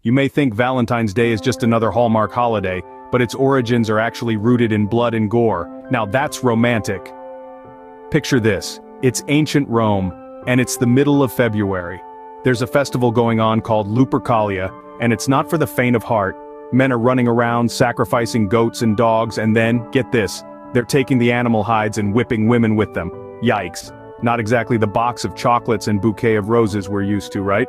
You may think Valentine's Day is just another Hallmark holiday, but its origins are actually rooted in blood and gore. Now that's romantic. Picture this, it's ancient Rome, and it's the middle of February. There's a festival going on called Lupercalia, and it's not for the faint of heart. Men are running around, sacrificing goats and dogs, and then, get this, they're taking the animal hides and whipping women with them. Yikes. Not exactly the box of chocolates and bouquet of roses we're used to, right?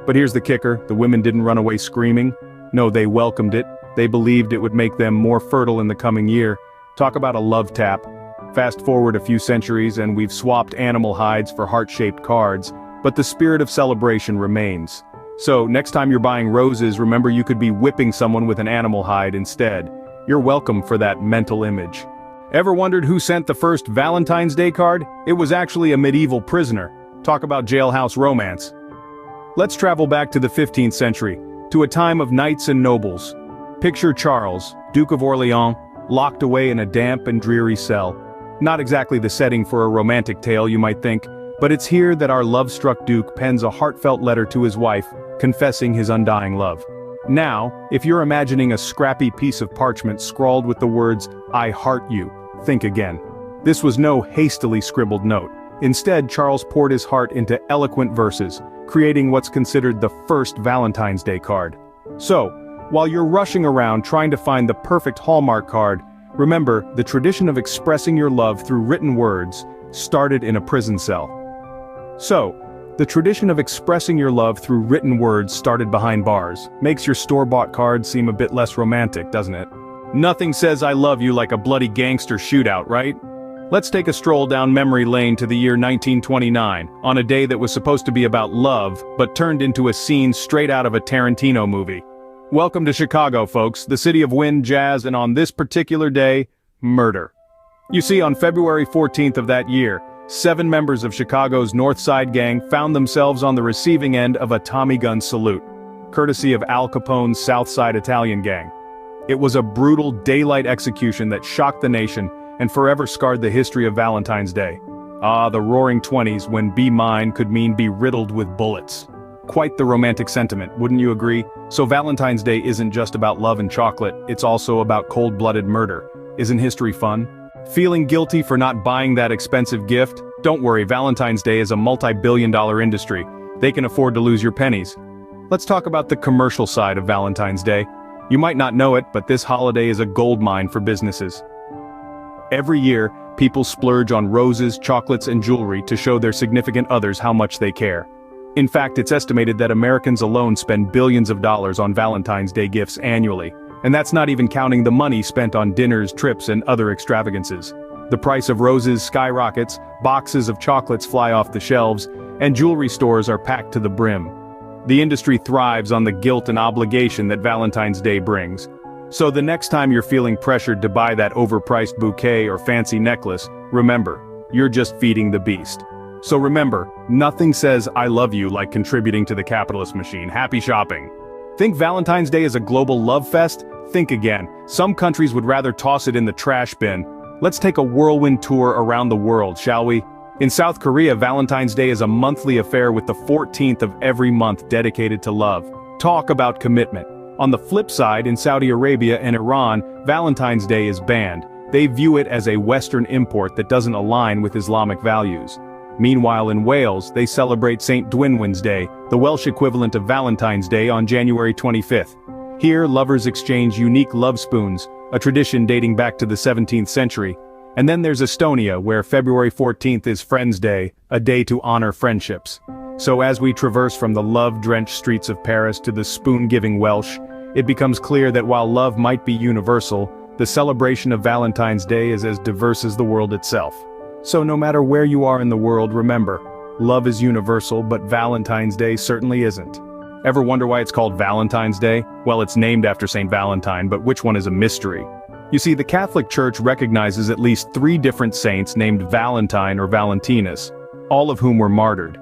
But here's the kicker, the women didn't run away screaming. No, they welcomed it. They believed it would make them more fertile in the coming year. Talk about a love tap. Fast forward a few centuries and we've swapped animal hides for heart-shaped cards, but the spirit of celebration remains. So, next time you're buying roses, remember you could be whipping someone with an animal hide instead. You're welcome for that mental image. Ever wondered who sent the first Valentine's Day card? It was actually a medieval prisoner. Talk about jailhouse romance. Let's travel back to the 15th century, to a time of knights and nobles. Picture Charles, Duke of Orleans, locked away in a damp and dreary cell. Not exactly the setting for a romantic tale, you might think, but it's here that our love-struck Duke pens a heartfelt letter to his wife, confessing his undying love. Now, if you're imagining a scrappy piece of parchment scrawled with the words, "I heart you," think again. This was no hastily scribbled note. Instead, Charles poured his heart into eloquent verses, creating what's considered the first Valentine's Day card. So, while you're rushing around trying to find the perfect Hallmark card, remember, the tradition of expressing your love through written words started in a prison cell. Started behind bars. Makes your store-bought card seem a bit less romantic, doesn't it? Nothing says I love you like a bloody gangster shootout, right? Let's take a stroll down memory lane to the year 1929, on a day that was supposed to be about love, but turned into a scene straight out of a Tarantino movie. Welcome to Chicago, folks, the city of wind, jazz, and on this particular day, murder. You see, on February 14th of that year, 7 members of Chicago's North Side gang found themselves on the receiving end of a Tommy gun salute, courtesy of Al Capone's South Side Italian gang. It was a brutal daylight execution that shocked the nation and forever scarred the history of Valentine's Day. Ah, the roaring 20s when be mine could mean be riddled with bullets. Quite the romantic sentiment, wouldn't you agree? So Valentine's Day isn't just about love and chocolate, it's also about cold-blooded murder. Isn't history fun? Feeling guilty for not buying that expensive gift? Don't worry, Valentine's Day is a multi-billion-dollar industry. They can afford to lose your pennies. Let's talk about the commercial side of Valentine's Day. You might not know it, but this holiday is a goldmine for businesses. Every year, people splurge on roses, chocolates, and jewelry to show their significant others how much they care. In fact, it's estimated that Americans alone spend billions of dollars on Valentine's Day gifts annually, and that's not even counting the money spent on dinners, trips, and other extravagances. The price of roses skyrockets, boxes of chocolates fly off the shelves, and jewelry stores are packed to the brim. The industry thrives on the guilt and obligation that Valentine's Day brings. So the next time you're feeling pressured to buy that overpriced bouquet or fancy necklace, remember, you're just feeding the beast. So remember, nothing says I love you like contributing to the capitalist machine. Happy shopping. Think Valentine's Day is a global love fest? Think again. Some countries would rather toss it in the trash bin. Let's take a whirlwind tour around the world, shall we? In South Korea, Valentine's Day is a monthly affair with the 14th of every month dedicated to love. Talk about commitment. On the flip side, in Saudi Arabia and Iran, Valentine's Day is banned. They view it as a Western import that doesn't align with Islamic values. Meanwhile, in Wales, they celebrate St. Dwynwen's Day, the Welsh equivalent of Valentine's Day, on January 25th. Here, lovers exchange unique love spoons, a tradition dating back to the 17th century. And then there's Estonia, where February 14th is Friends Day, a day to honor friendships. So as we traverse from the love-drenched streets of Paris to the spoon-giving Welsh, it becomes clear that while love might be universal, the celebration of Valentine's Day is as diverse as the world itself. So no matter where you are in the world, remember, love is universal, but Valentine's Day certainly isn't. Ever wonder why it's called Valentine's Day? Well, it's named after St. Valentine, but which one is a mystery? You see, the Catholic Church recognizes at least 3 different saints named Valentine or Valentinus, all of whom were martyred.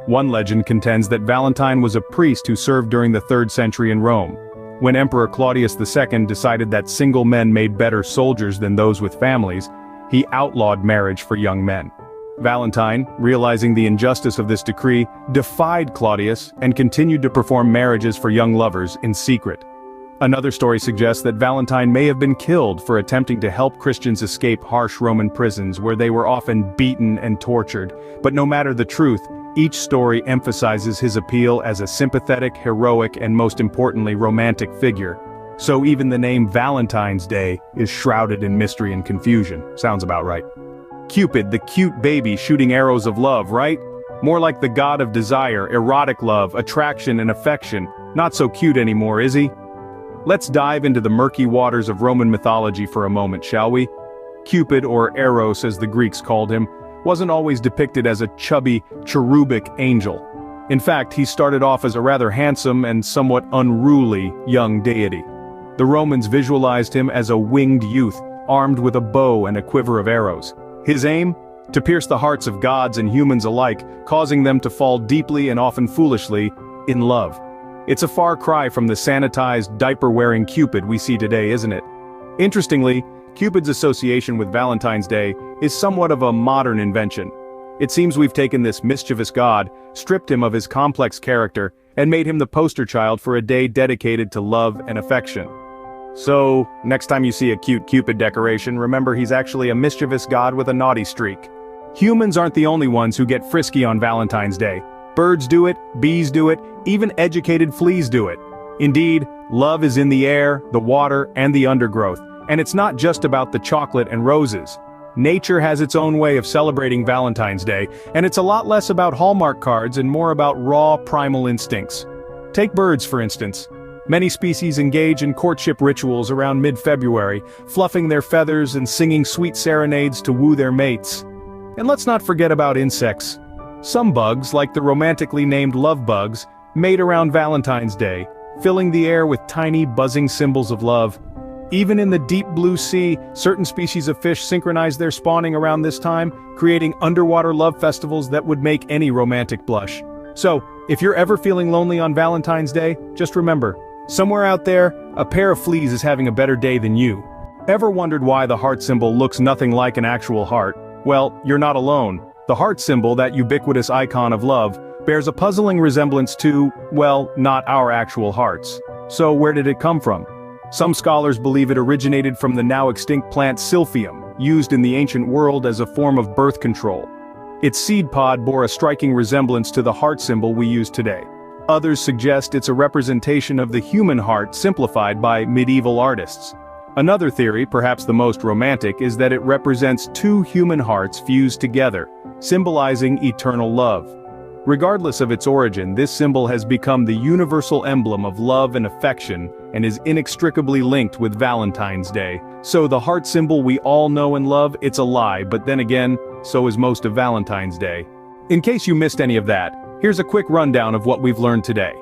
One legend contends that Valentine was a priest who served during the 3rd century in Rome. When Emperor Claudius II decided that single men made better soldiers than those with families, he outlawed marriage for young men. Valentine, realizing the injustice of this decree, defied Claudius and continued to perform marriages for young lovers in secret. Another story suggests that Valentine may have been killed for attempting to help Christians escape harsh Roman prisons where they were often beaten and tortured. But no matter the truth, each story emphasizes his appeal as a sympathetic, heroic, and most importantly romantic figure. So even the name Valentine's Day is shrouded in mystery and confusion. Sounds about right. Cupid, the cute baby shooting arrows of love, right? More like the god of desire, erotic love, attraction, and affection. Not so cute anymore, is he? Let's dive into the murky waters of Roman mythology for a moment, shall we? Cupid, or Eros as the Greeks called him, wasn't always depicted as a chubby, cherubic angel. In fact, he started off as a rather handsome and somewhat unruly young deity. The Romans visualized him as a winged youth, armed with a bow and a quiver of arrows. His aim? To pierce the hearts of gods and humans alike, causing them to fall deeply and often foolishly in love. It's a far cry from the sanitized, diaper-wearing Cupid we see today, isn't it? Interestingly, Cupid's association with Valentine's Day is somewhat of a modern invention. It seems we've taken this mischievous god, stripped him of his complex character, and made him the poster child for a day dedicated to love and affection. So, next time you see a cute Cupid decoration, remember he's actually a mischievous god with a naughty streak. Humans aren't the only ones who get frisky on Valentine's Day. Birds do it, bees do it, even educated fleas do it. Indeed, love is in the air, the water, and the undergrowth, and it's not just about the chocolate and roses. Nature has its own way of celebrating Valentine's Day, and it's a lot less about Hallmark cards and more about raw, primal instincts. Take birds, for instance. Many species engage in courtship rituals around mid-February, fluffing their feathers and singing sweet serenades to woo their mates. And let's not forget about insects. Some bugs, like the romantically named love bugs, mate around Valentine's Day, filling the air with tiny buzzing symbols of love. Even in the deep blue sea, certain species of fish synchronize their spawning around this time, creating underwater love festivals that would make any romantic blush. So, if you're ever feeling lonely on Valentine's Day, just remember, somewhere out there, a pair of fleas is having a better day than you. Ever wondered why the heart symbol looks nothing like an actual heart? Well, you're not alone. The heart symbol, that ubiquitous icon of love, bears a puzzling resemblance to, well, not our actual hearts. So where did it come from? Some scholars believe it originated from the now extinct plant silphium, used in the ancient world as a form of birth control. Its seed pod bore a striking resemblance to the heart symbol we use today. Others suggest it's a representation of the human heart simplified by medieval artists. Another theory, perhaps the most romantic, is that it represents two human hearts fused together, symbolizing eternal love. Regardless of its origin, this symbol has become the universal emblem of love and affection and is inextricably linked with Valentine's Day. So the heart symbol we all know and love, it's a lie, but then again, so is most of Valentine's Day. In case you missed any of that, here's a quick rundown of what we've learned today.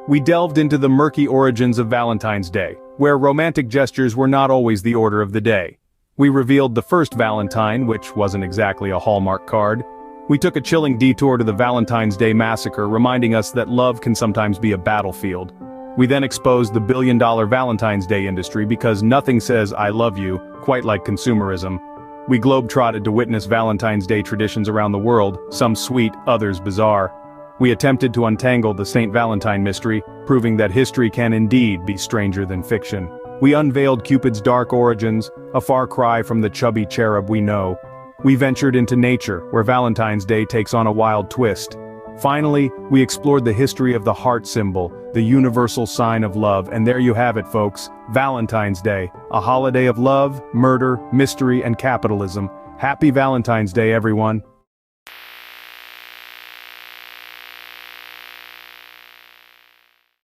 We delved into the murky origins of Valentine's Day, where romantic gestures were not always the order of the day. We revealed the first Valentine, which wasn't exactly a Hallmark card. We took a chilling detour to the Valentine's Day Massacre, reminding us that love can sometimes be a battlefield. We then exposed the billion-dollar Valentine's Day industry because nothing says "I love you" quite like consumerism. We globe-trotted to witness Valentine's Day traditions around the world, some sweet, others bizarre. We attempted to untangle the Saint Valentine mystery, proving that history can indeed be stranger than fiction. We unveiled Cupid's dark origins, a far cry from the chubby cherub we know. We ventured into nature, where Valentine's Day takes on a wild twist. Finally, we explored the history of the heart symbol, the universal sign of love, and there you have it, folks, Valentine's Day, a holiday of love, murder, mystery, and capitalism. Happy Valentine's Day, everyone.